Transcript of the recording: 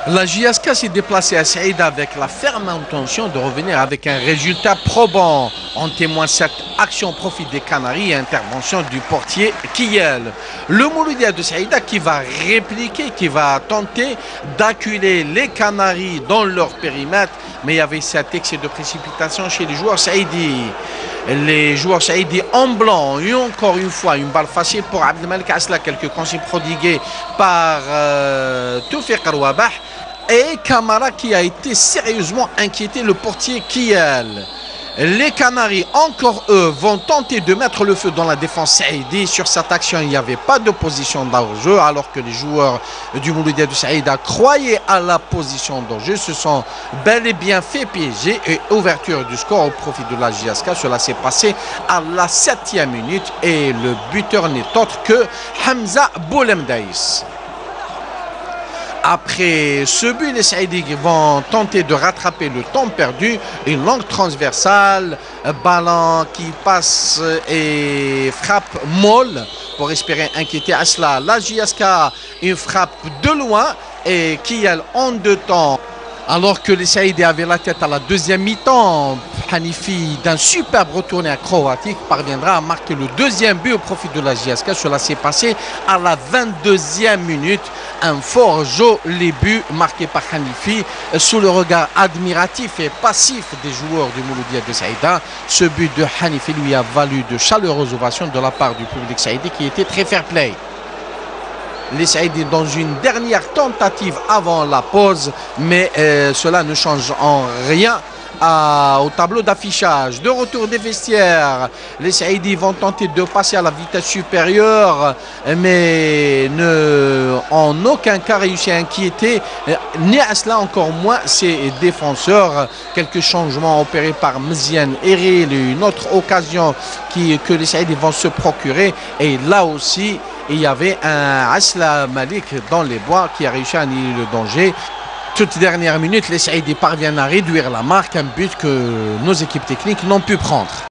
La JSK s'est déplacée à Saïda avec la ferme intention de revenir avec un résultat probant. En témoigne cette action au profit des Canaries et intervention du portier Kiel. Le Mouloudia de Saïda qui va répliquer, qui va tenter d'acculer les Canaries dans leur périmètre. Mais il y avait cet excès de précipitation chez les joueurs saïdis. Les joueurs saïdis en blanc ont eu encore une fois une balle facile pour Abdelmalik Asla. Quelques consignes prodiguées par Toufiq Rouabah. Et Camara qui a été sérieusement inquiété, le portier Kiel. Les Canaries, encore eux, vont tenter de mettre le feu dans la défense saïdi. Sur cette action, il n'y avait pas de position d'hors-jeu, alors que les joueurs du Mouloudia de Saïda croyaient à la position d'hors-jeu. Se sont bel et bien fait piéger et ouverture du score au profit de la JSK. Cela s'est passé à la 7e minute et le buteur n'est autre que Hamza Boulemdaïs. Après ce but, les Saïdis vont tenter de rattraper le temps perdu. Une longue transversale, ballon qui passe et frappe molle pour espérer inquiéter Asla. La JSK, une frappe de loin et Kiel en deux temps. Alors que les Saïdis avaient la tête à la deuxième mi-temps, Hanifi, d'un superbe retourné acrobatique, parviendra à marquer le deuxième but au profit de la JSK. Cela s'est passé à la 22e minute. Un fort joli but marqué par Hanifi sous le regard admiratif et passif des joueurs du Mouloudia de Saïda. Ce but de Hanifi lui a valu de chaleureuses ovations de la part du public saïdi qui était très fair-play. Les Saïdis dans une dernière tentative avant la pause, mais cela ne change en rien au tableau d'affichage. De retour des vestiaires, les Saïdis vont tenter de passer à la vitesse supérieure, mais ne en aucun cas réussi à inquiéter ni à cela, encore moins ses défenseurs. Quelques changements opérés par Mziane Eril, une autre occasion que les Saïdis vont se procurer, et là aussi il y avait un Asla Malik dans les bois qui a réussi à annihiler le danger. Toute dernière minute, les Saïdis parviennent à réduire la marque, un but que nos équipes techniques n'ont pu prendre.